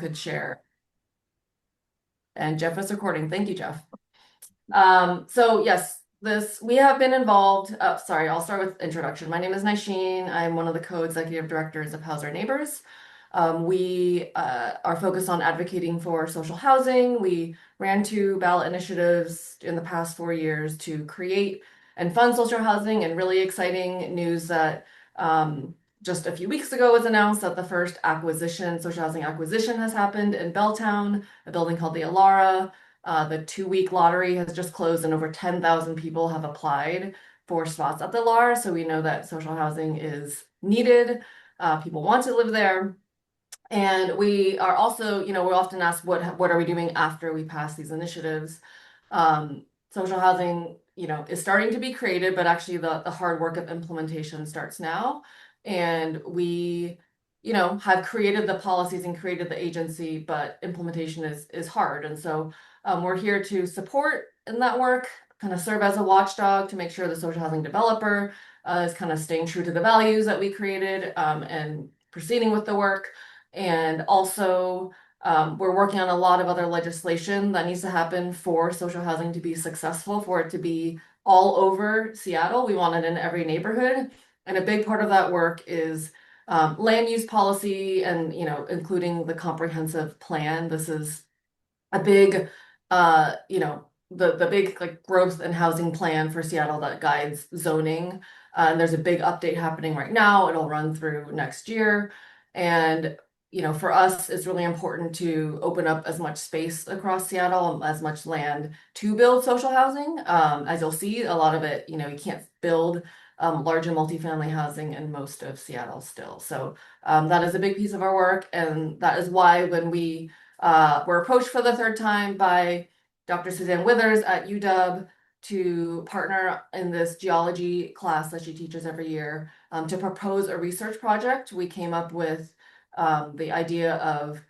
could share. And Jeff is recording. Thank you, Jeff. So yes, we have been involved. Sorry, I'll start with introduction. My name is Naisheen. I'm one of the co-executive directors of House Our Neighbors. We are focused on advocating for social housing. We ran 2 ballot initiatives in the past 4 years to create and fund social housing, and really exciting news that just a few weeks ago was announced that the first social housing acquisition has happened in Belltown, a building called the Alara. The 2-week lottery has just closed and over 10,000 people have applied for spots at the Alara. So we know that social housing is needed. People want to live there. And we are also, we're often asked, what are we doing after we pass these initiatives? Social housing, is starting to be created, but actually the hard work of implementation starts now. And we, have created the policies and created the agency, but implementation is hard. And so we're here to support in that work, kind of serve as a watchdog to make sure the social housing developer is kind of staying true to the values that we created, and proceeding with the work. And also, we're working on a lot of other legislation that needs to happen for social housing to be successful, for it to be all over Seattle. We want it in every neighborhood. And a big part of that work is land use policy and, including the comprehensive plan. This is a big, the big like growth and housing plan for Seattle that guides zoning. And there's a big update happening right now. It'll run through next year. And for us, it's really important to open up as much space across Seattle, as much land to build social housing. As you'll see, a lot of it, you can't build large and multifamily housing in most of Seattle still. So that is a big piece of our work. And that is why when we were approached for the third time by Dr. Suzanne Withers at UW to partner in this geology class that she teaches every year, to propose a research project. We came up with the idea of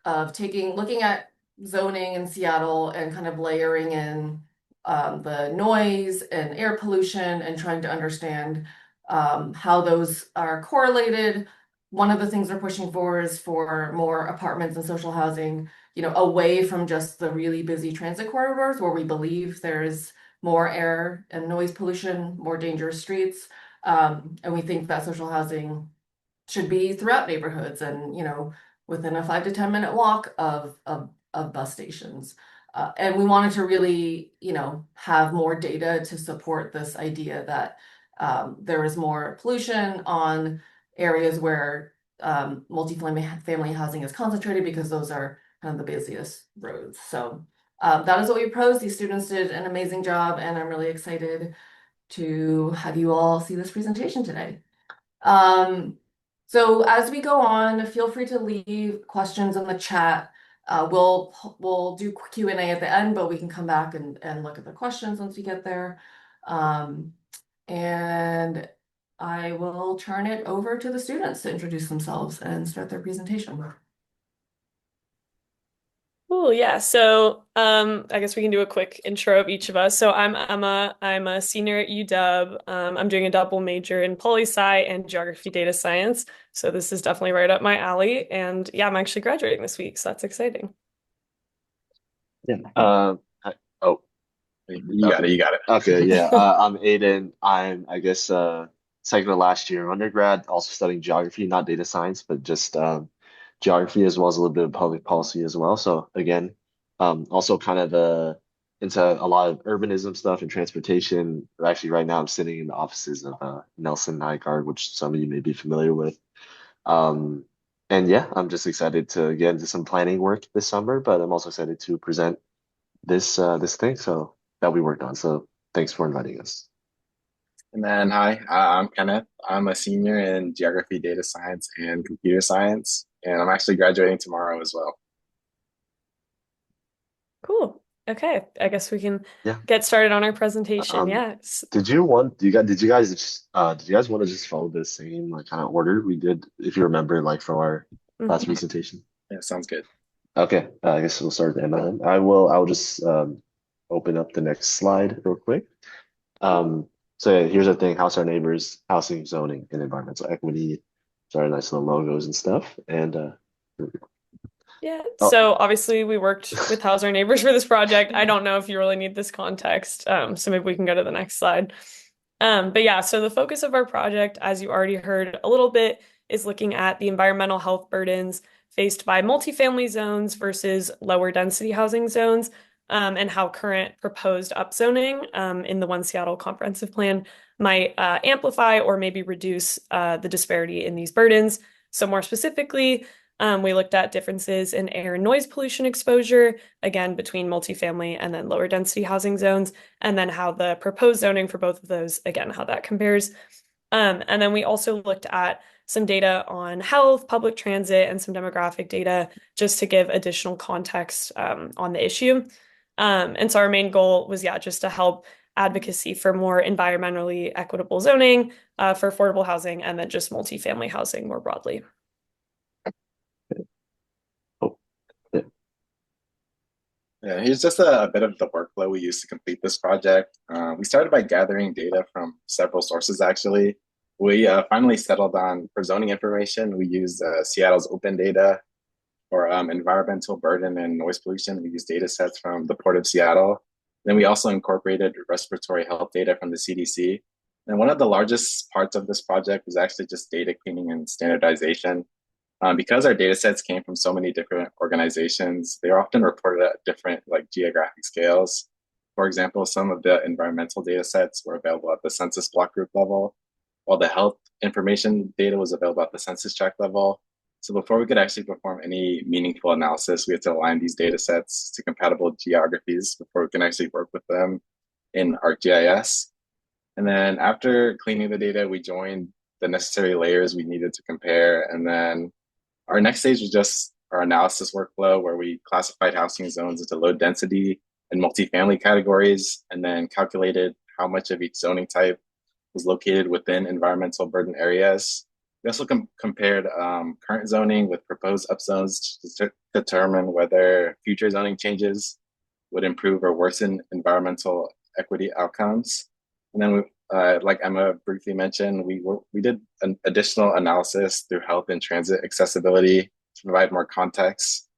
looking at zoning in Seattle and kind of layering in the noise and air pollution and trying to understand how those are correlated. One of the things we're pushing for is for more apartments and social housing, away from just the really busy transit corridors where we believe there's more air and noise pollution, more dangerous streets. And we think that social housing should be throughout neighborhoods and, within a 5 to 10 minute walk of bus stations. And we wanted to really, have more data to support this idea that there is more pollution on areas where multifamily housing is concentrated because those are kind of the busiest roads. So that is what we proposed. These students did an amazing job, and I'm really excited to have you all see this presentation today. So as we go on, feel free to leave questions in the chat. We'll do Q&A at the end, but we can come back and look at the questions once we get there. And I will turn it over to the students to introduce themselves and start their presentation. Cool, yeah. So I guess we can do a quick intro of each of us. So I'm Emma. I'm a senior at UW. I'm doing a double major in poli-sci and geography data science. So this is definitely right up my alley. And yeah, I'm actually graduating this week, so that's exciting. Yeah. Oh, You got it. You got it. okay. Yeah. I'm Aiden. I'm, I guess, second to last year undergrad, also studying geography, not data science, but just geography as well as a little bit of public policy as well. So again, also kind of into a lot of urbanism stuff and transportation. Actually, right now I'm sitting in the offices of Nelson Nygaard, which some of you may be familiar with. Um, and yeah, I'm just excited to get into some planning work this summer, but I'm also excited to present this thing that we worked on. So thanks for inviting us. And then, hi, I'm Kenneth. I'm a senior in geography, data science, and computer science, and I'm actually graduating tomorrow as well. Cool. Okay, I guess we can Yeah. get started on our presentation. Yeah. Did you guys want to just follow the same like kind of order we did, if you remember, like from our last presentation? Yeah, sounds good. Okay, I guess we'll start with Emma then. I will just open up the next slide real quick. So yeah, here's the thing: House Our Neighbors, housing, zoning, and environmental equity. Sorry, nice little logos and stuff. And Yeah, Oh, so obviously we worked with How's Our Neighbors for this project. I don't know if you really need this context, so maybe we can go to the next slide. But yeah, so the focus of our project, as you already heard a little bit, is looking at the environmental health burdens faced by multifamily zones versus lower density housing zones, and how current proposed upzoning in the One Seattle Comprehensive Plan might amplify or maybe reduce the disparity in these burdens. So more specifically, we looked at differences in air and noise pollution exposure, again, between multifamily and then lower density housing zones, and then how the proposed zoning for both of those, again, how that compares. And then we also looked at some data on health, public transit, and some demographic data just to give additional context on the issue. And so our main goal was, yeah, just to help advocacy for more environmentally equitable zoning for affordable housing and then just multifamily housing more broadly. oh, yeah. Yeah, here's just a bit of the workflow we used to complete this project. We started by gathering data from several sources, actually. We finally settled on, for zoning information, we used Seattle's open data. For environmental burden and noise pollution, we used data sets from the Port of Seattle. Then we also incorporated respiratory health data from the CDC. And one of the largest parts of this project was actually just data cleaning and standardization. Because our data sets came from so many different organizations, they are often reported at different like geographic scales. For example, some of the environmental data sets were available at the census block group level, while the health information data was available at the census tract level. So before we could actually perform any meaningful analysis, we had to align these data sets to compatible geographies before we can actually work with them in ArcGIS. And then after cleaning the data, we joined the necessary layers we needed to compare. And then our next stage was just our analysis workflow where we classified housing zones into low density and multifamily categories, and then calculated how much of each zoning type was located within environmental burden areas. We also compared current zoning with proposed upzones to determine whether future zoning changes would improve or worsen environmental equity outcomes. And then, like Emma briefly mentioned, we did an additional analysis through health and transit accessibility to provide more context.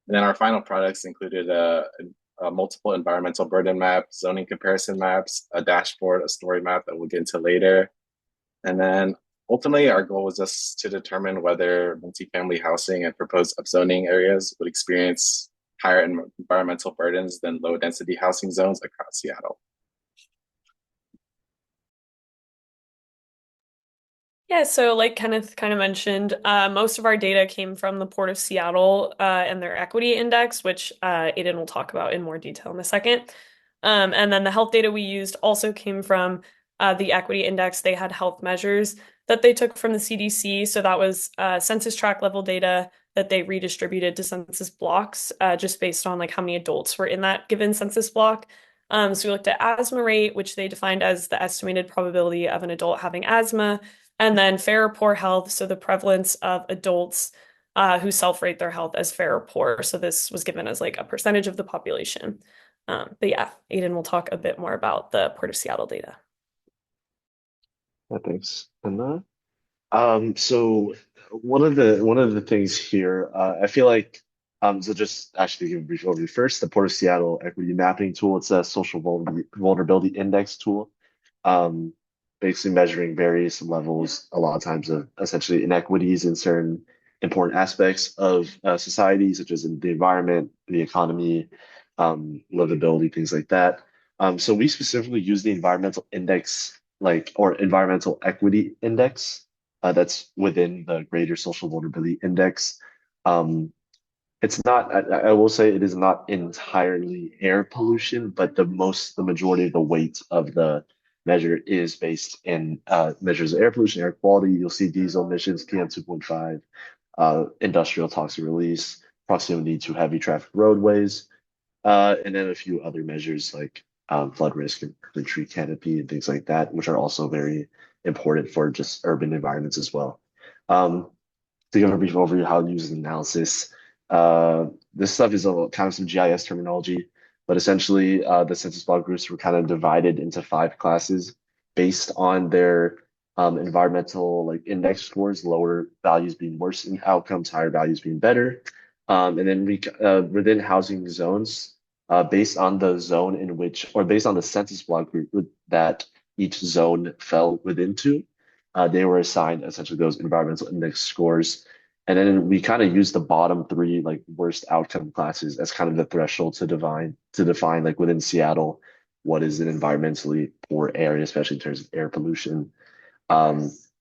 And then our final products included a multiple environmental burden map, zoning comparison maps, a dashboard, a story map that we'll get into later. And then ultimately, our goal was just to determine whether multifamily housing and proposed upzoning areas would experience higher environmental burdens than low density housing zones across Seattle. Yeah, so like Kenneth kind of mentioned, most of our data came from the Port of Seattle and their equity index, which Aiden will talk about in more detail in a second. And then the health data we used also came from the equity index. They had health measures that they took from the CDC. So that was census tract level data that they redistributed to census blocks just based on like how many adults were in that given census block. So we looked at asthma rate, which they defined as the estimated probability of an adult having asthma, and then fair or poor health, so the prevalence of adults who self-rate their health as fair or poor. So this was given as like a percentage of the population. But yeah, Aiden will talk a bit more about the Port of Seattle data. Yeah, thanks. And so one of the things here, I feel like so just actually give a brief overview first. The Port of Seattle Equity Mapping Tool, it's a social vulnerability index tool, um, basically measuring various levels, a lot of times of essentially inequities in certain important aspects of society, such as in the environment, the economy, livability, things like that. So we specifically use the environmental index, like or environmental equity index, that's within the greater social vulnerability index. Um, it's not, I will say it is not entirely air pollution, but the majority of the weight of the measure is based in measures of air pollution, air quality. You'll see diesel emissions, PM 2.5, industrial toxic release, proximity to heavy traffic roadways, and then a few other measures like flood risk and tree canopy and things like that, which are also very important for just urban environments as well. To give a brief overview of how to use analysis, this stuff is kind of some GIS terminology, but essentially the census block groups were kind of divided into 5 classes based on their environmental like index scores, lower values being worse in outcomes, higher values being better. And then we within housing zones, based on the zone in which, or based on the census block group that each zone fell within to, they were assigned essentially those environmental index scores. And then we kind of use the bottom three like worst outcome classes as kind of the threshold to define like within Seattle what is an environmentally poor area, especially in terms of air pollution.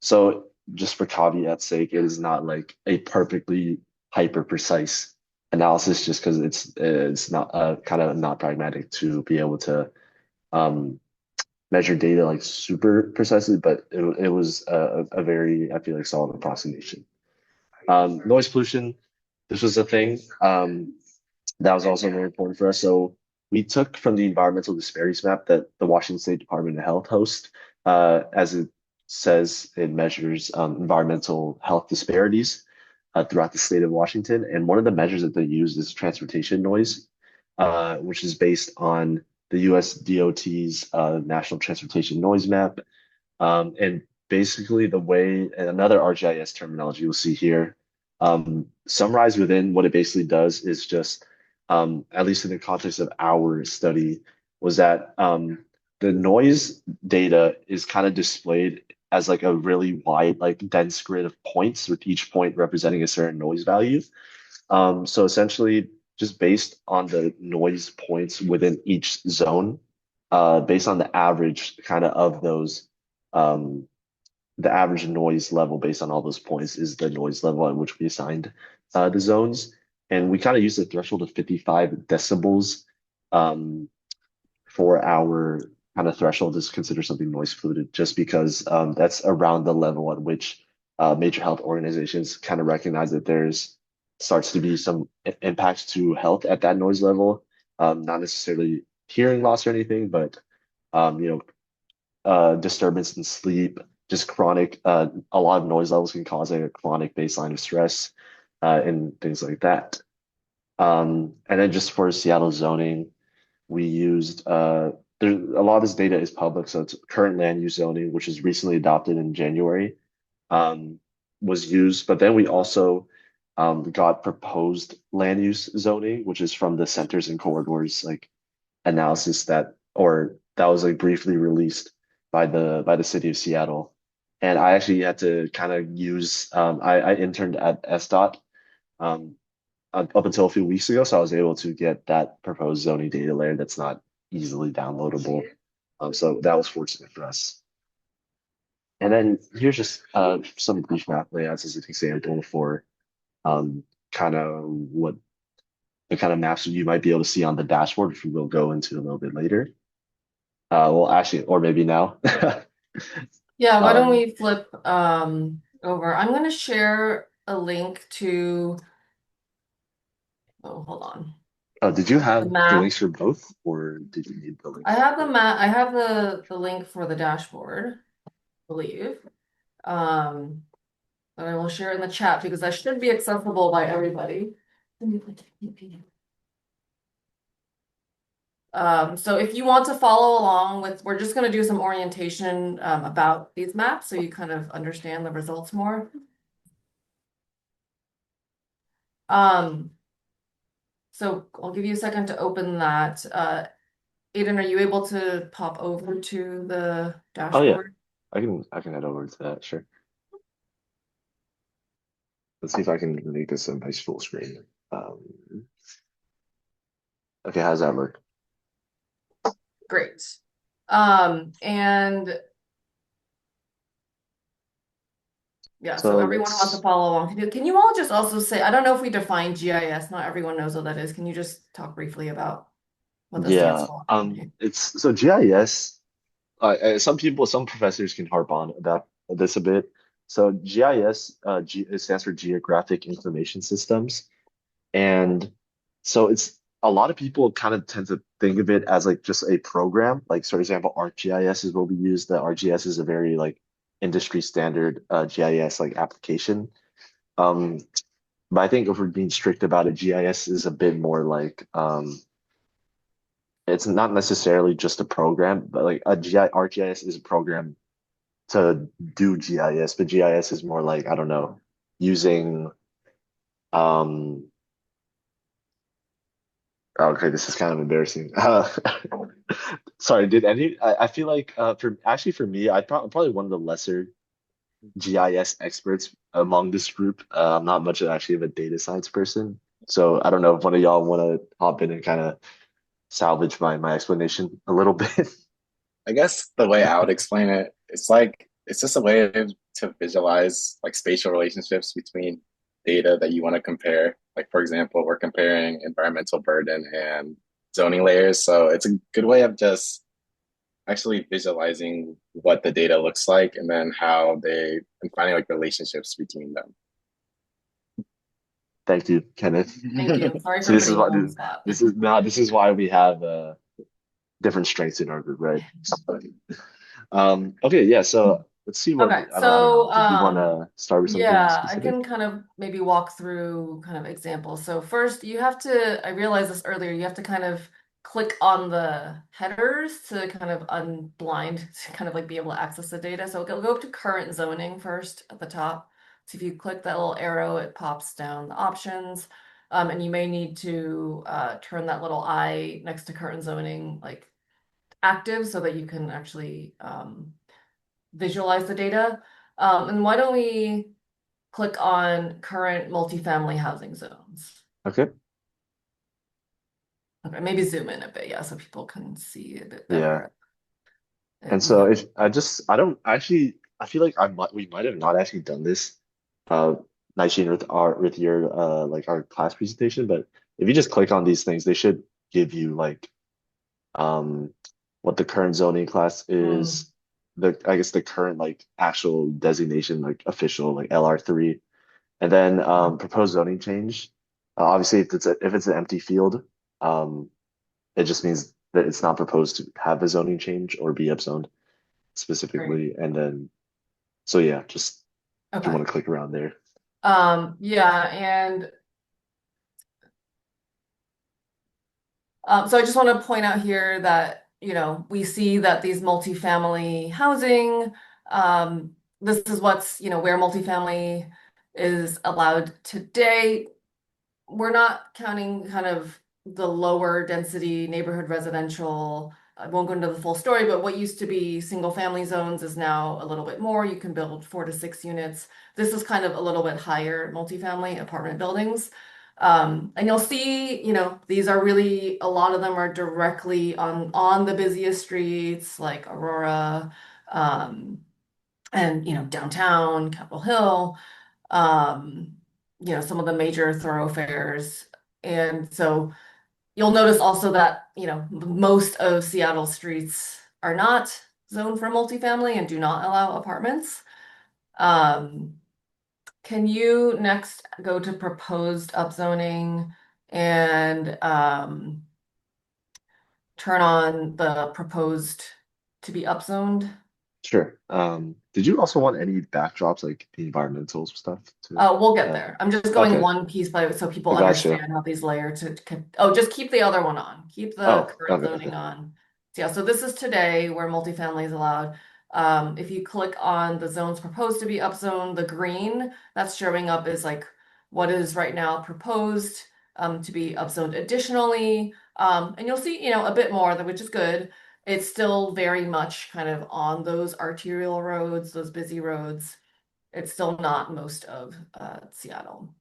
So just for caveat's sake, it is not like a perfectly hyper precise analysis just because it's not kind of not pragmatic to be able to um, measure data like super precisely, but it was a very, I feel like, solid approximation. Noise pollution, this was a thing that was also very important for us. So we took from the environmental disparities map that the Washington State Department of Health hosts, as it says, it measures environmental health disparities throughout the state of Washington. And one of the measures that they use is transportation noise, which is based on the US DOT's National Transportation Noise Map. And basically, the way, and another ArcGIS terminology you'll see here, summarized within what it basically does is just, at least in the context of our study, was that the noise data is kind of displayed as like a really wide, like dense grid of points, with each point representing a certain noise value. So essentially, just based on the noise points within each zone, based on the average kind of those, um, the average noise level based on all those points is the noise level at which we assigned the zones. And we kind of use the threshold of 55 decibels for our kind of threshold to consider something noise polluted, just because that's around the level at which major health organizations kind of recognize that there's starts to be some impacts to health at that noise level. Not necessarily hearing loss or anything, but you know, disturbance in sleep, just chronic, a lot of noise levels can cause a chronic baseline of stress, and things like that. And then just for Seattle zoning, we used there a lot of this data is public, so it's current land use zoning, which is recently adopted in January, um, was used. But then we also got proposed land use zoning, which is from the centers and corridors like analysis that was like briefly released by the city of Seattle. And I actually had to kind of use I interned at SDOT um, up until a few weeks ago, so I was able to get that proposed zoning data layer that's not easily downloadable. So that was fortunate for us. And then here's just some brief map layouts as an example for kind of what the kind of maps you might be able to see on the dashboard, which we will go into a little bit later. Well, actually, or maybe now. Yeah, why don't Um, we flip over? I'm going to share a link to, oh, hold on. did you The have the map. links for both, or did you need the link I have the for? map. I have the link for the dashboard, I believe. Um, but I will share in the chat because that should be accessible by everybody. So if you want to follow along with, we're just going to do some orientation about these maps so you kind of understand the results more. Um, so I'll give you a second to open that. Aiden, are you able to pop over to the Oh yeah, dashboard? I can head over to that. Sure. Let's see if I can make this a nice full screen. Okay, how's that work? Great. And yeah, so So everyone who wants to let's. follow along. Can you all just also say, I don't know if we define GIS, not everyone knows what that is. Can you just talk briefly about what that stands Yeah. for? It's so GIS. Some professors can harp on about this a bit. So GIS, it stands for Geographic Information Systems. And so it's a lot of people kind of tend to think of it as like just a program. Like, for example, ArcGIS is what we use. The ArcGIS is a very like industry standard GIS like application. Um, but I think if we're being strict about it, GIS is a bit more like it's not necessarily just a program, but like ArcGIS is a program to do GIS, but GIS is more like, I don't know, using um Okay, this is kind of embarrassing. Sorry, did any? I feel like for me, I'm probably one of the lesser GIS experts among this group. I'm not much of actually of a data science person, so I don't know if one of y'all want to hop in and kind of salvage my explanation a little bit. I guess the way I would explain it, it's like it's just a way to visualize like spatial relationships between data that you want to compare. Like for example, we're comparing environmental burden and zoning layers. So it's a good way of just actually visualizing what the data looks like and then how they and finding like relationships between them. Thank you, Kenneth. Thank you. Sorry So for putting you on the spot. this is why we have different strengths in our group, right? Okay, yeah. So let's see what Okay, I don't know. so Did you want to start with something yeah, I specific? can kind of maybe walk through kind of examples. So first you have to, I realized this earlier, you have to kind of click on the headers to kind of unblind, to kind of like be able to access the data. So go up to current zoning first at the top. So if you click that little arrow, it pops down the options. And you may need to turn that little I next to current zoning like active so that you can actually visualize the data. And why don't we click on current multifamily housing zones? Okay. Okay, maybe zoom in a bit, yeah, so people can see a bit Yeah. better. And We so have, if I just I don't actually I feel like we might have not actually done this uh Nightshade with your like our class presentation, but if you just click on these things, they should give you like um what the current zoning class mm, is, the I guess the current like actual designation, like official like LR3, and then proposed zoning change. Obviously if it's an empty field, um it just means that it's not proposed to have a zoning change or be upzoned great. specifically. And then, so yeah, just if you Okay. want to click around there. Yeah, and so I just want to point out here that, we see that these multifamily housing, this is what's, where multifamily is allowed today. We're not counting kind of the lower density neighborhood residential. I won't go into the full story, but what used to be single family zones is now a little bit more. You can build 4 to 6 units. This is kind of a little bit higher multifamily apartment buildings. And you'll see, these are really, a lot of them are directly on the busiest streets like Aurora, um, and downtown Capitol Hill, um, some of the major thoroughfares. And so you'll notice also that, most of Seattle streets are not zoned for multifamily and do not allow apartments. Um, can you next go to proposed upzoning and turn on the proposed to be upzoned? Sure. Did you also want any backdrops like the environmental stuff too? We'll get there. I'm just going Okay, one piece by so people I gotcha. understand how these layer oh, just keep the other one on. Keep the Oh, current okay, zoning okay. on. So yeah, so this is today where multifamily is allowed. If you click on the zones proposed to be upzoned, the green that's showing up is like what is right now proposed to be upzoned additionally. And you'll see, a bit more, which is good. It's still very much kind of on those arterial roads, those busy roads. It's still not most of Seattle.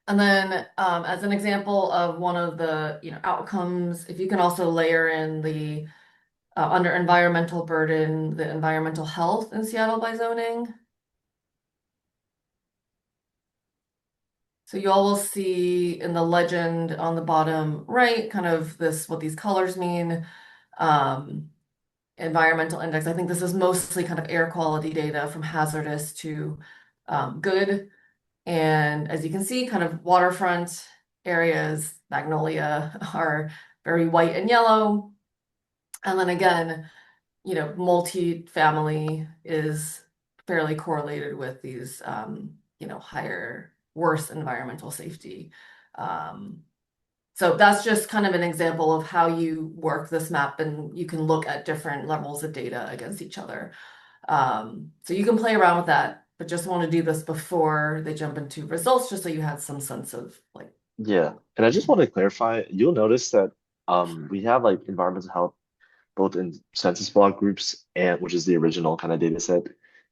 And then as an example of one of the outcomes, if you can also layer in the under environmental burden, the environmental health in Seattle by zoning. So you all will see in the legend on the bottom right, kind of what these colors mean. Um, environmental index. I think this is mostly kind of air quality data from hazardous to good. And as you can see, kind of waterfront areas, Magnolia, are very white and yellow. And then again, multi-family is fairly correlated with these, higher, worse environmental safety. Um, so that's just kind of an example of how you work this map, and you can look at different levels of data against each other. So you can play around with that, but just want to do this before they jump into results, just so you had some sense of like Yeah, and I just want to clarify, you'll notice that we have like environmental health both in census block groups and which is the original kind of data set,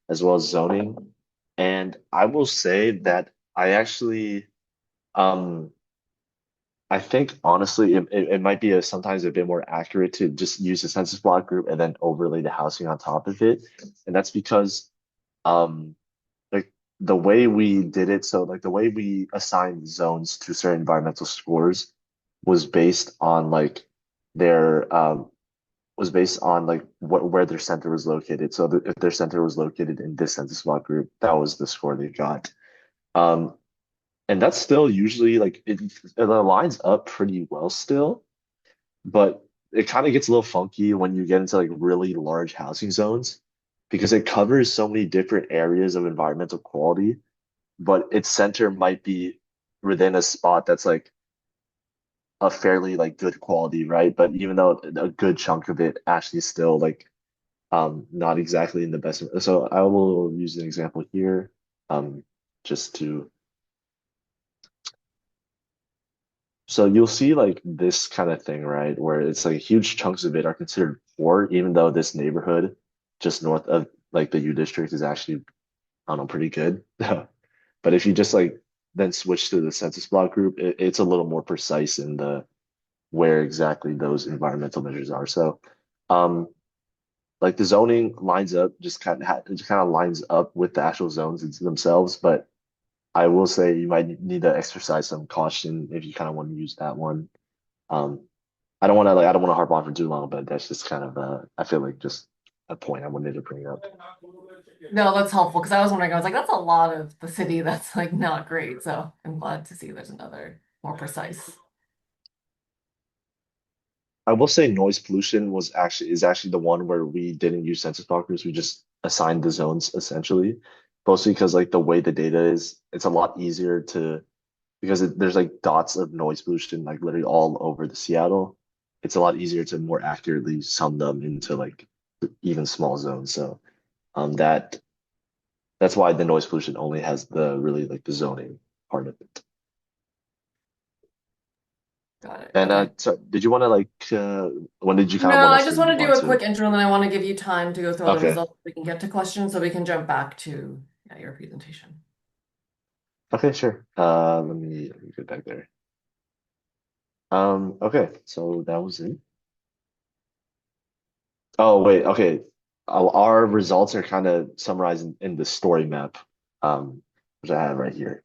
as well as zoning. And I will say that I actually um I think honestly it might be sometimes a bit more accurate to just use the census block group and then overlay the housing on top of it. And that's because um like the way we did it, so like the way we assigned zones to certain environmental scores was based on like their was based on like what where their center was located. So if their center was located in this census block group, that was the score they got. Um, and that's still usually like it lines up pretty well still, but it kind of gets a little funky when you get into like really large housing zones because it covers so many different areas of environmental quality, but its center might be within a spot that's like a fairly like good quality, right? But even though a good chunk of it actually still like not exactly in the best. So I will use an example here, just to. So you'll see like this kind of thing, right? Where it's like huge chunks of it are considered poor, even though this neighborhood just north of like the U district is actually, I don't know, pretty good. But if you just like then switch to the census block group, it's a little more precise in the where exactly those environmental measures are. So, um, like the zoning lines up it just kind of lines up with the actual zones themselves, but I will say you might need to exercise some caution if you kind of want to use that one. Um, I don't want to harp on for too long, but that's just kind of I feel like just a point I wanted to bring up. No, that's helpful because I was wondering, I was like, that's a lot of the city that's like not great. So I'm glad to see there's another more precise. I will say noise pollution is actually the one where we didn't use census blockers. We just assigned the zones essentially, mostly because like the way the data is, it's a lot easier to because there's like dots of noise pollution like literally all over the Seattle. It's a lot easier to more accurately sum them into like even small zones. So that that's why the noise pollution only has the really like the zoning part of it. Got it. And Okay. so did you want to like when did you kind of No, want I us to just want to move do on a to? quick intro and then I want to give you time to go through all the Okay. results. So we can get to questions so we can jump back to yeah, your presentation. Okay, sure. Let me get back there. Okay, so that was it. Oh wait, okay. Our results are kind of summarized in the story map, which I have right here.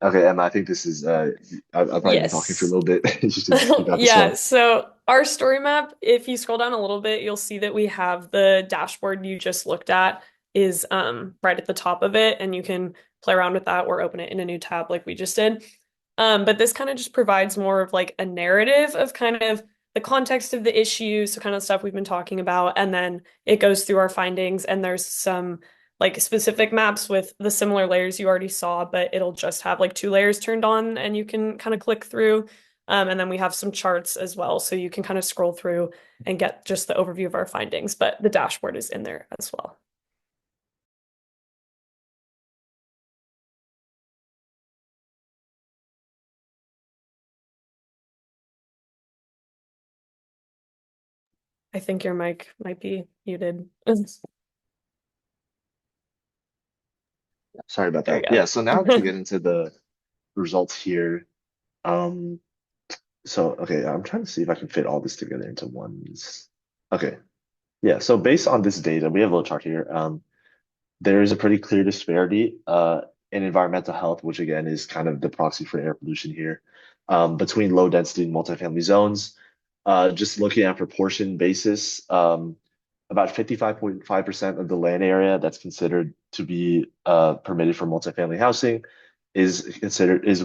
Okay, Emma, I think this is I've probably been talking for a Yes. little bit. You should speak about this Yeah, one. so our story map, if you scroll down a little bit, you'll see that we have the dashboard you just looked at is right at the top of it, and you can play around with that or open it in a new tab like we just did. But this kind of just provides more of like a narrative of kind of the context of the issue, so kind of stuff we've been talking about, and then it goes through our findings, and there's some like specific maps with the similar layers you already saw, but it'll just have like two layers turned on, and you can kind of click through. And then we have some charts as well, so you can kind of scroll through and get just the overview of our findings, but the dashboard is in there as well. I think your mic might be muted. Sorry about There that. Yeah, so now we to go. get into the results here. Um, so okay, I'm trying to see if I can fit all this together into one. Okay. Yeah, so based on this data, we have a little chart here. There is a pretty clear disparity in environmental health, which again is kind of the proxy for air pollution here, between low density and multifamily zones. Just looking at proportion basis, about 55.5% of the land area that's considered to be permitted for multifamily housing is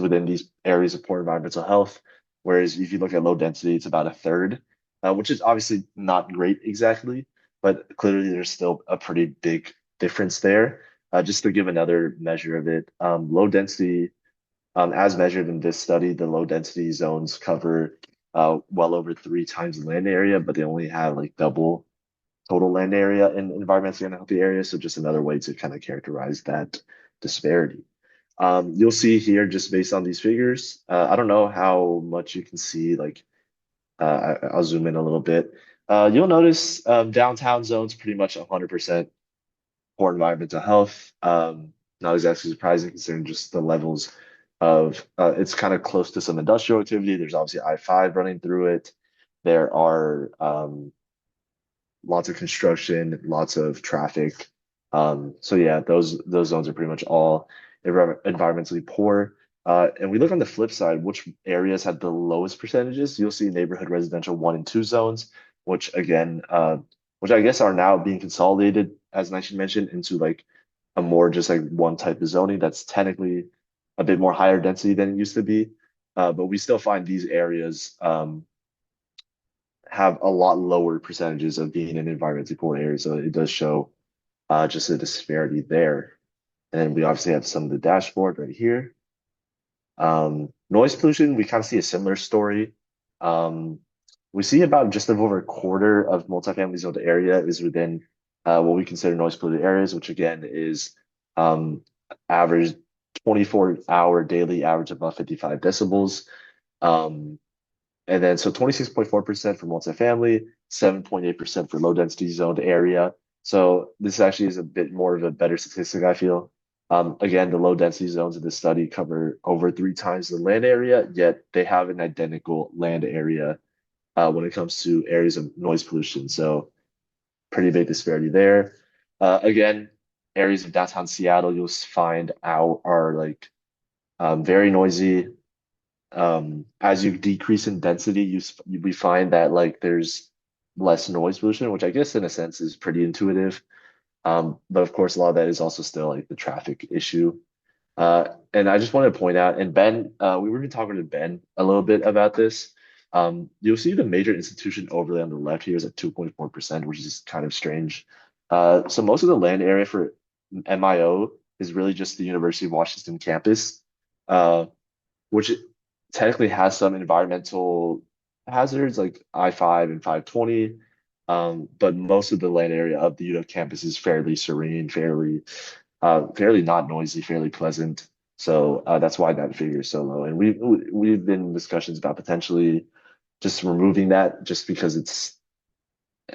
within these areas of poor environmental health. Whereas if you look at low density, it's about a third, which is obviously not great exactly, but clearly there's still a pretty big difference there. Just to give another measure of it, low density, as measured in this study, the low density zones cover well over three times the land area, but they only have like double total land area in environmentally unhealthy areas. So just another way to kind of characterize that disparity. You'll see here just based on these figures. I don't know how much you can see, like I'll zoom in a little bit. You'll notice downtown zone's pretty much 100% poor environmental health. Not exactly surprising considering just the levels of it's kind of close to some industrial activity. There's obviously I-5 running through it. There are lots of construction, lots of traffic. So yeah, those zones are pretty much all environmentally poor. And we look on the flip side, which areas had the lowest percentages. You'll see neighborhood residential 1 and 2 zones, which again, which I guess are now being consolidated, as Nishan mentioned, into like a more just like one type of zoning that's technically a bit more higher density than it used to be. But we still find these areas have a lot lower percentages of being in environmentally poor areas. So it does show just a disparity there. And then we obviously have some of the dashboard right here. Noise pollution, we kind of see a similar story. We see about just over a quarter of multifamily zoned area is within what we consider noise polluted areas, which again is average 24-hour daily average above 55 decibels. And then so 26.4% for multifamily, 7.8% for low density zoned area. So this actually is a bit more of a better statistic, I feel. Again, the low density zones of this study cover over 3 times the land area, yet they have an identical land area when it comes to areas of noise pollution. So pretty big disparity there. Again, areas of downtown Seattle you'll find out are like very noisy. As you decrease in density, we find that like there's less noise pollution, which I guess in a sense is pretty intuitive. But of course, a lot of that is also still like the traffic issue. And I just want to point out, and Ben, we were even talking to Ben a little bit about this. You'll see the major institution overlay on the left here is at 2.4%, which is kind of strange. So most of the land area for MIO is really just the University of Washington campus, which technically has some environmental hazards like I-5 and 520. But most of the land area of the UW campus is fairly serene, fairly not noisy, fairly pleasant. So that's why that figure is so low. And we've been in discussions about potentially just removing that, just because it's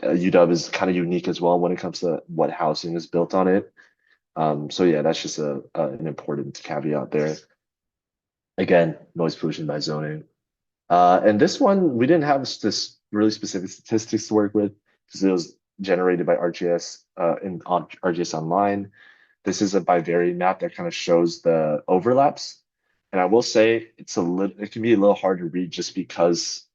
UW is kind of unique as well when it comes to what housing is built on it. So yeah, that's just an important caveat there. Again, noise pollution by zoning. And this one, we didn't have this really specific statistics to work with because it was generated by ArcGIS on ArcGIS Online. This is a bivariate map that kind of shows the overlaps. And I will say it can be a little hard to read just because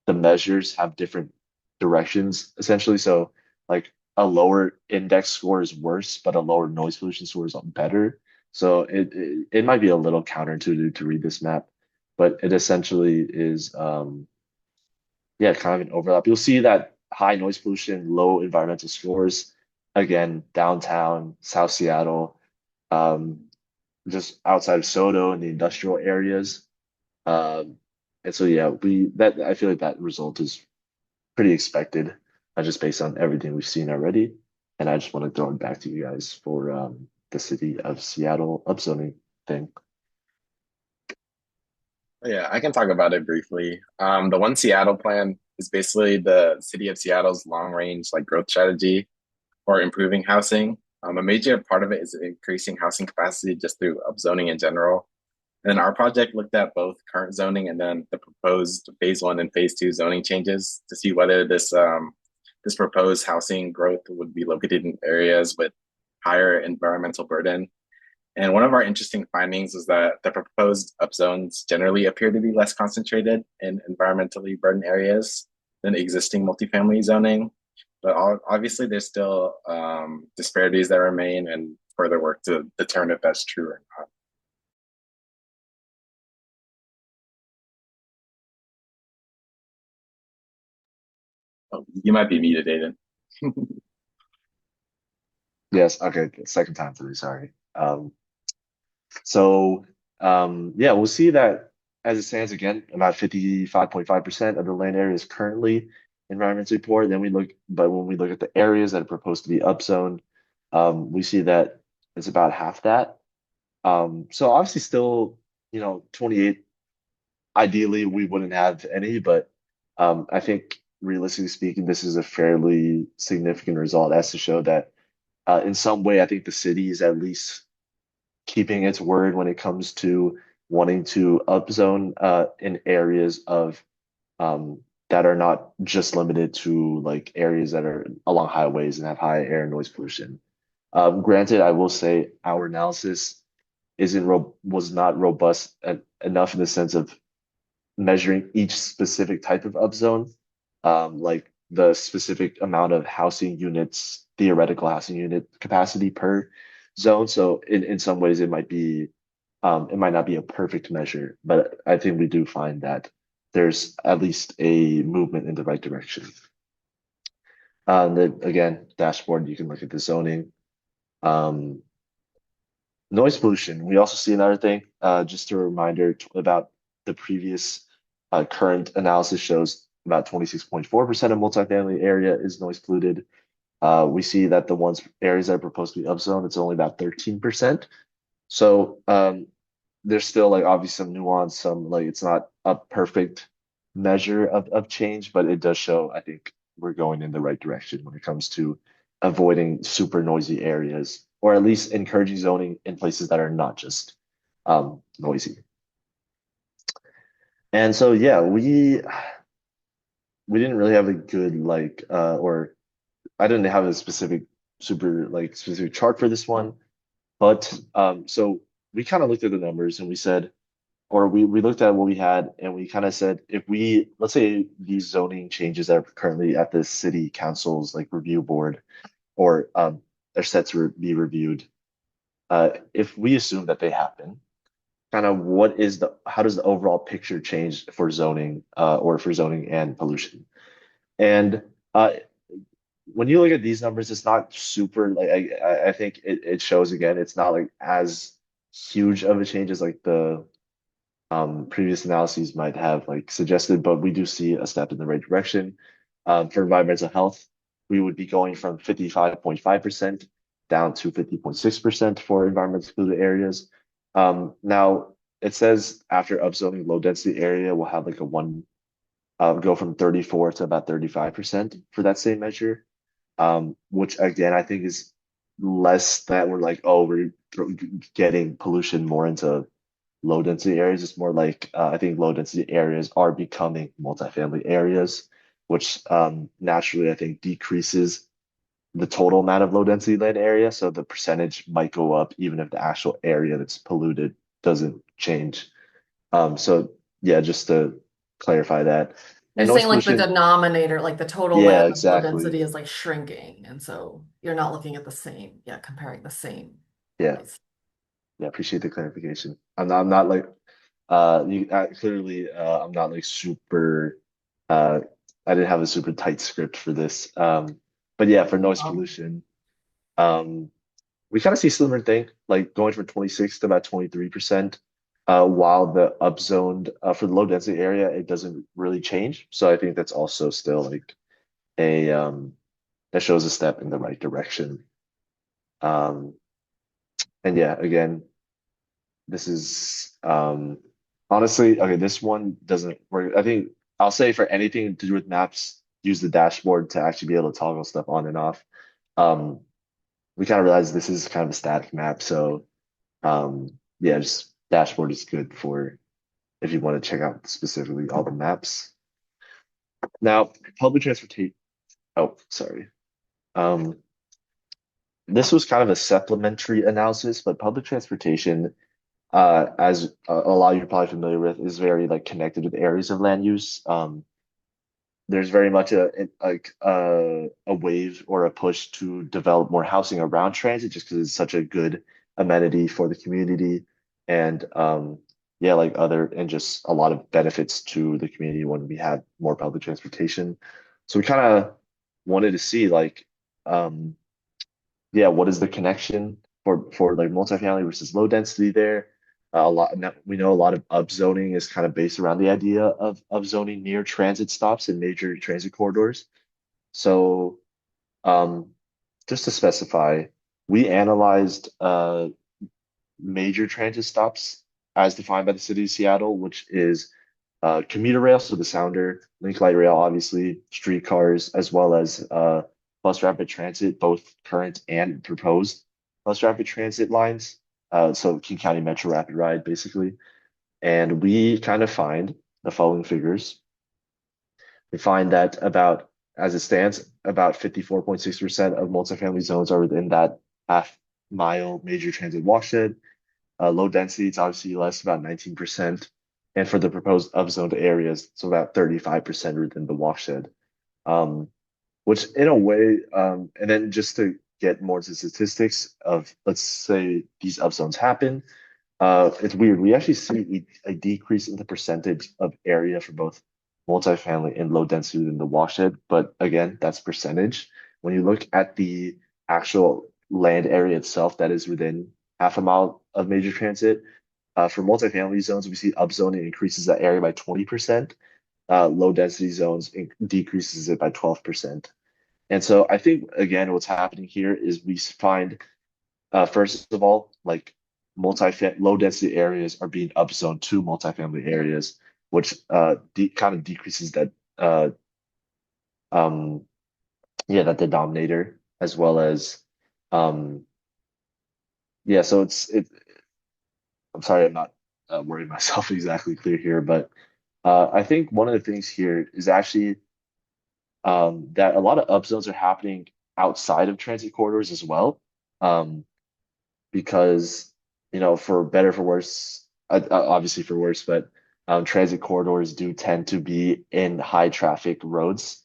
the measures have different directions essentially. So like a lower index score is worse, but a lower noise pollution score is better. So it might be a little counterintuitive to read this map, but it essentially is yeah, kind of an overlap. You'll see that high noise pollution, low environmental scores, again, downtown, South Seattle, just outside of Soto and the industrial areas. And so yeah, I feel like that result is pretty expected, just based on everything we've seen already. And I just want to throw it back to you guys for the city of Seattle upzoning thing. Yeah, I can talk about it briefly. The One Seattle plan is basically the city of Seattle's long range like growth strategy for improving housing. A major part of it is increasing housing capacity just through upzoning in general. And then our project looked at both current zoning and then the proposed phase 1 and phase 2 zoning changes to see whether this proposed housing growth would be located in areas with higher environmental burden. And one of our interesting findings is that the proposed upzones generally appear to be less concentrated in environmentally burdened areas than existing multifamily zoning. But obviously, there's still disparities that remain and further work to determine if that's true or not. Oh, you might be muted, Aiden. Yes, okay, second time today, sorry. So yeah, we'll see that as it stands again, about 55.5% of the land area is currently environmentally poor. But when we look at the areas that are proposed to be upzoned, we see that it's about half that. So obviously still, 28, ideally we wouldn't have any, but I think realistically speaking, this is a fairly significant result as to show that in some way, I think the city is at least keeping its word when it comes to wanting to upzone in areas of that are not just limited to like areas that are along highways and have high air and noise pollution. Granted, I will say our analysis isn't ro was not robust enough in the sense of measuring each specific type of upzone, like the specific amount of housing units, theoretical housing unit capacity per zone. So in some ways it might not be a perfect measure, but I think we do find that there's at least a movement in the right direction. Then again, dashboard, you can look at the zoning. Um, Noise pollution. We also see another thing. Just a reminder about the previous current analysis shows about 26.4% of multifamily area is noise polluted. We see that the areas that are proposed to be upzoned, it's only about 13%. So there's still like obviously some nuance, some like it's not a perfect measure of change, but it does show, I think we're going in the right direction when it comes to avoiding super noisy areas, or at least encouraging zoning in places that are not just noisy. And so yeah, we didn't really have a good like or I didn't have a specific chart for this one, but so we kind of looked at the numbers and we said, or we looked at what we had and we kind of said, if we, let's say these zoning changes that are currently at the city council's like review board or are set to be reviewed, if we assume that they happen, kind of how does the overall picture change for zoning or for zoning and pollution? And when you look at these numbers, it's not super like I think it shows again, it's not like as huge of a change as like the previous analyses might have like suggested, but we do see a step in the right direction. For environmental health, we would be going from 55.5% down to 50.6% for environmentally polluted areas. Now it says after upzoning low density area, we'll have like a one go from 34 to about 35% for that same measure. Which again I think is less that we're like, oh, we're getting pollution more into low density areas. It's more like I think low density areas are becoming multifamily areas, which naturally I think decreases the total amount of low density land area. So the percentage might go up even if the actual area that's polluted doesn't change. So yeah, just to clarify that. You're And noise saying like the pollution, denominator, like the total yeah, land of low exactly. density is like shrinking. And so you're not looking at the same, yeah, comparing the same Yeah, place. yeah, appreciate the clarification. I'm not like clearly I'm not like super uh I didn't have a super tight script for this. But yeah, for noise Um, pollution, um we kind of see a similar thing, like going from 26 to about 23%, while the upzoned for the low density area, it doesn't really change. So I think that's also still like a that shows a step in the right direction. Um and yeah, again, this is honestly okay. This one doesn't work. I think I'll say for anything to do with maps, use the dashboard to actually be able to toggle stuff on and off. Um, we kind of realize this is kind of a static map, so yeah, just dashboard is good for if you want to check out specifically all the maps. Now, public transportation. Oh, sorry. Um, this was kind of a supplementary analysis, but public transportation as a lot you're probably familiar with, is very like connected with areas of land use. There's very much a wave or a push to develop more housing around transit, just because it's such a good amenity for the community, and yeah, like other and just a lot of benefits to the community when we have more public transportation. So we kind of wanted to see like yeah, what is the connection for like multifamily versus low density there? We know a lot of upzoning is kind of based around the idea of zoning near transit stops and major transit corridors. So um, just to specify, we analyzed major transit stops as defined by the city of Seattle, which is commuter rail, so the Sounder, Link Light Rail, obviously, streetcars, as well as bus rapid transit, both current and proposed bus rapid transit lines. So King County Metro Rapid Ride, basically. And we kind of find the following figures. We find that as it stands, about 54.6% of multifamily zones are within that half-mile major transit watershed. Low density, it's obviously less, about 19%. And for the proposed upzoned areas, it's about 35% within the watershed. Which in a way, and then just to get more into statistics of, let's say these upzones happen, it's weird. We actually see a decrease in the percentage of area for both multifamily and low density within the watershed. But again, that's percentage. When you look at the actual land area itself that is within half a mile of major transit, for multifamily zones, we see upzoning increases that area by 20%. Low density zones decreases it by 12%. And so I think, again, what's happening here is we find, first of all, like low density areas are being upzoned to multifamily areas, which kind of decreases that um yeah, that denominator, as well as um yeah, so I'm sorry, I'm not wording myself exactly clear here, but I think one of the things here is actually that a lot of upzones are happening outside of transit corridors as well. Um, because for better for worse, obviously for worse, but transit corridors do tend to be in high traffic roads,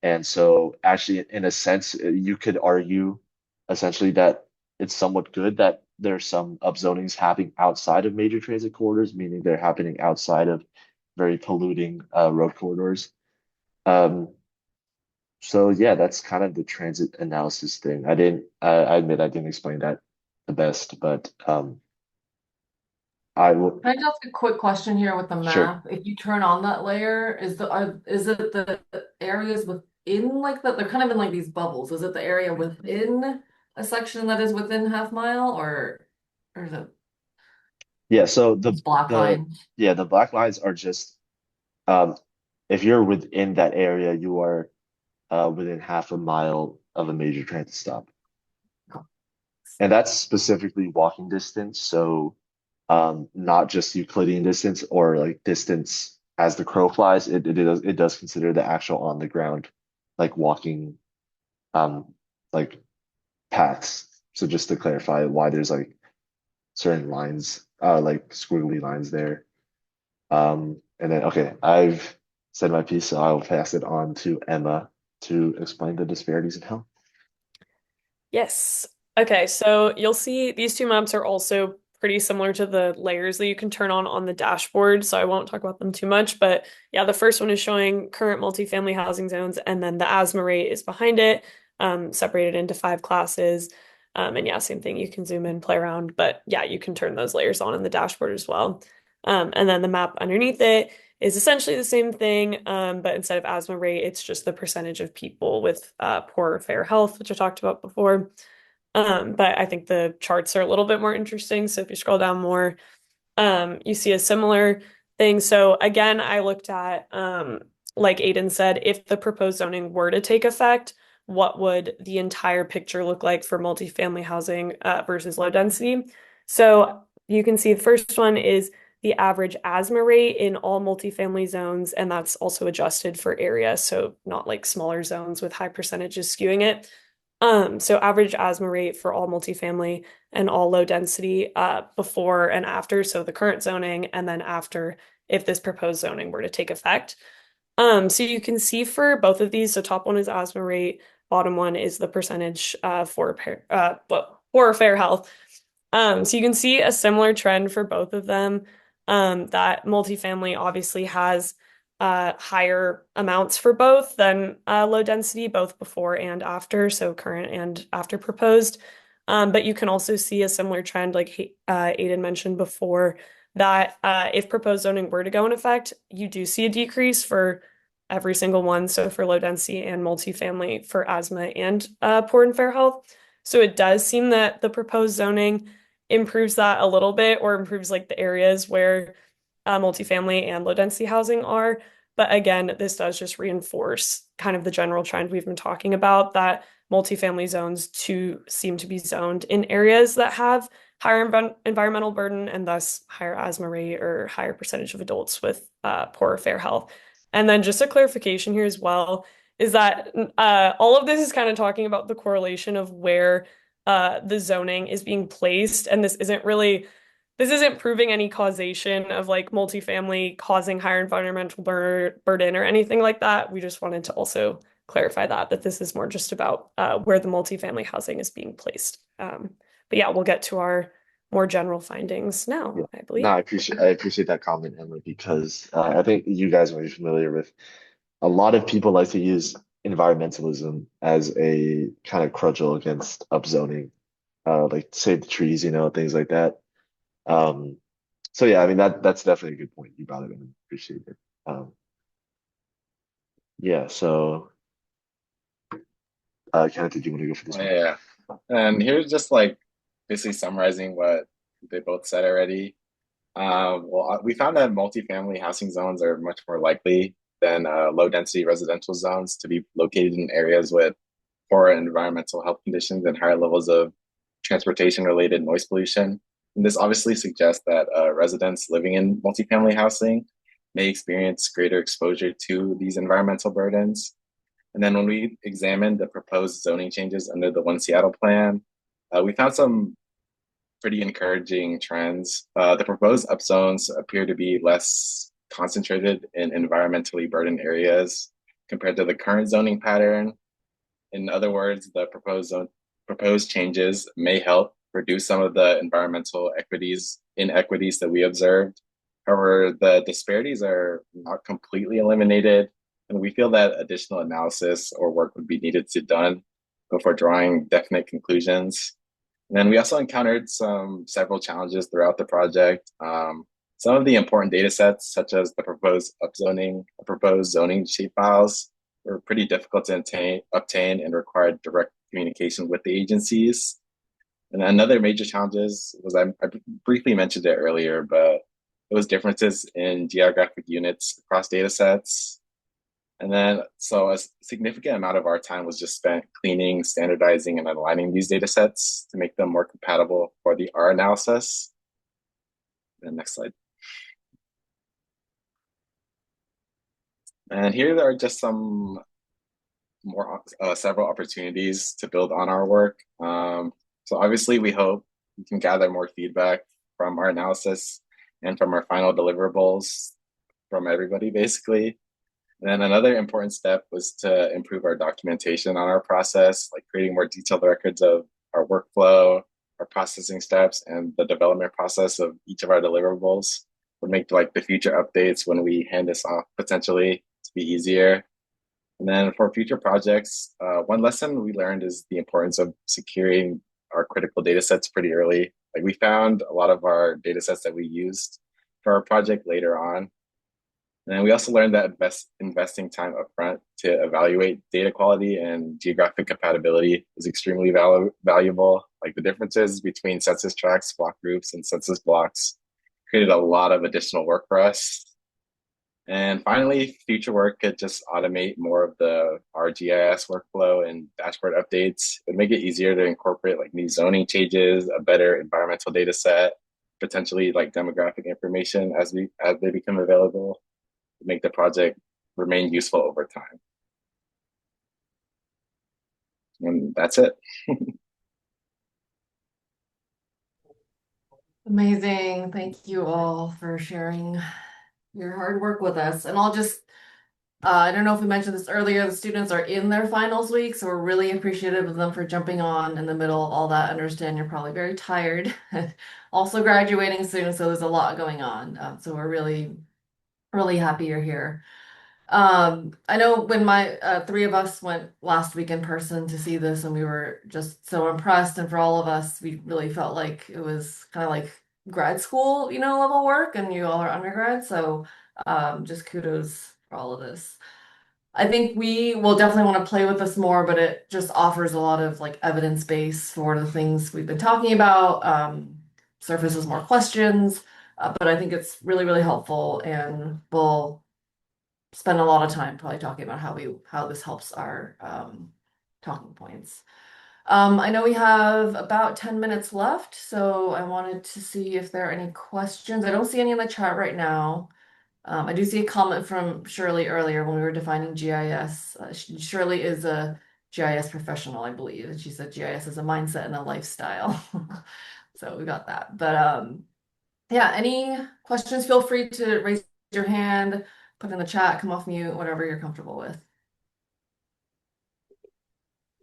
and so actually in a sense you could argue essentially that it's somewhat good that there's some upzonings happening outside of major transit corridors, meaning they're happening outside of very polluting road corridors. um, so yeah, that's kind of the transit analysis thing. I admit I didn't explain that the best, but I will. Can I just ask a quick question here with the Sure. map? If you turn on that layer, is it the areas within like that? They're kind of in like these bubbles. Is it the area within a section that is within half mile, or is it Yeah, so this black the line? yeah, the black lines are just um if you're within that area, you are within half a mile of a major transit stop. And that's specifically walking distance, so not just Euclidean distance or like distance as the crow flies. It does consider the actual on the ground, like walking um like paths. So just to clarify why there's like certain lines, like squiggly lines there. And then okay, I've said my piece, so I'll pass it on to Emma to explain the disparities in health. Yes. Okay, so you'll see these two maps are also pretty similar to the layers that you can turn on the dashboard, so I won't talk about them too much. But yeah, the first one is showing current multifamily housing zones, and then the ASMA rate is behind it, separated into 5 classes. And yeah, same thing. You can zoom in, play around, but yeah, you can turn those layers on in the dashboard as well. And then the map underneath it is essentially the same thing, but instead of asthma rate, it's just the percentage of people with poor or fair health, which I talked about before. But I think the charts are a little bit more interesting. So if you scroll down more, you see a similar thing. So again, I looked at, like Aiden said, if the proposed zoning were to take effect, what would the entire picture look like for multifamily housing versus low density? So you can see the first one is the average asthma rate in all multifamily zones, and that's also adjusted for area, so not like smaller zones with high percentages skewing it. So average asthma rate for all multifamily and all low density before and after, so the current zoning, and then after if this proposed zoning were to take effect. So you can see for both of these, so top one is asthma rate, bottom one is the percentage for fair health. So you can see a similar trend for both of them. That multifamily obviously has higher amounts for both than low density, both before and after, so current and after proposed. But you can also see a similar trend, like Aiden mentioned before, that if proposed zoning were to go in effect, you do see a decrease for every single one. So for low density and multifamily for asthma and poor and fair health. So it does seem that the proposed zoning improves that a little bit or improves like the areas where multifamily and low density housing are. But again, this does just reinforce kind of the general trend we've been talking about that multifamily zones to seem to be zoned in areas that have higher environmental burden and thus higher asthma rate or higher percentage of adults with poorer fair health. And then just a clarification here as well is that all of this is kind of talking about the correlation of where the zoning is being placed, and this isn't proving any causation of like multifamily causing higher environmental burden or anything like that. We just wanted to also clarify that this is more just about where the multifamily housing is being placed. But yeah, we'll get to our more general findings now, Yeah. I believe. No, I appreciate that comment, Emma, because I think you guys might be familiar with a lot of people like to use environmentalism as a kind of cudgel against upzoning, like save the trees, things like that. Um, so yeah, I mean that's definitely a good point. You brought it in. Appreciate it. Um, yeah, so Kenneth, did you want to go for this Oh, one? yeah. And here's just like basically summarizing what they both said already. We found that multifamily housing zones are much more likely than low density residential zones to be located in areas with poor environmental health conditions and higher levels of transportation related noise pollution. And this obviously suggests that residents living in multifamily housing may experience greater exposure to these environmental burdens. And then when we examined the proposed zoning changes under the One Seattle plan, we found some pretty encouraging trends. The proposed upzones appear to be less concentrated in environmentally burdened areas compared to the current zoning pattern. In other words, the proposed changes may help reduce some of the environmental inequities that we observed. However, the disparities are not completely eliminated, and we feel that additional analysis or work would be needed to done before drawing definite conclusions. And then we also encountered several challenges throughout the project. Some of the important data sets, such as the proposed zoning shapefiles, were pretty difficult to obtain and required direct communication with the agencies. And another major challenges was I briefly mentioned it earlier, but it was differences in geographic units across data sets. And then, so a significant amount of our time was just spent cleaning, standardizing, and aligning these data sets to make them more compatible for the R analysis. And next slide. And here are just some several opportunities to build on our work. So obviously, we hope we can gather more feedback from our analysis and from our final deliverables from everybody, basically. And then another important step was to improve our documentation on our process, like creating more detailed records of our workflow, our processing steps, and the development process of each of our deliverables would make like the future updates when we hand this off potentially to be easier. And then for future projects, one lesson we learned is the importance of securing our critical data sets pretty early. Like we found a lot of our data sets that we used for our project later on. And we also learned that investing time upfront to evaluate data quality and geographic compatibility is extremely valuable. Like the differences between census tracts, block groups, and census blocks created a lot of additional work for us. And finally, future work could just automate more of the RGIS workflow and dashboard updates. It would make it easier to incorporate like new zoning changes, a better environmental data set, potentially like demographic information as they become available to make the project remain useful over time. And that's it. Amazing. Thank you all for sharing your hard work with us. And I'll just, I don't know if we mentioned this earlier, the students are in their finals week, so we're really appreciative of them for jumping on in the middle of all that. I understand you're probably very tired. Also graduating soon, so there's a lot going on. So we're really, really happy you're here. I know when my three of us went last week in person to see this, and we were just so impressed. And for all of us, we really felt like it was kind of like grad school, level work, and you all are undergrad. So just kudos for all of this. I think we will definitely want to play with this more, but it just offers a lot of like evidence base for the things we've been talking about. surfaces more questions. But I think it's really, really helpful, and we'll spend a lot of time probably talking about how this helps our talking points. I know we have about 10 minutes left, so I wanted to see if there are any questions. I don't see any in the chat right now. I do see a comment from Shirley earlier when we were defining GIS. Shirley is a GIS professional, I believe, and she said GIS is a mindset and a lifestyle. So we got that. But yeah, any questions, feel free to raise your hand, put in the chat, come off mute, whatever you're comfortable with.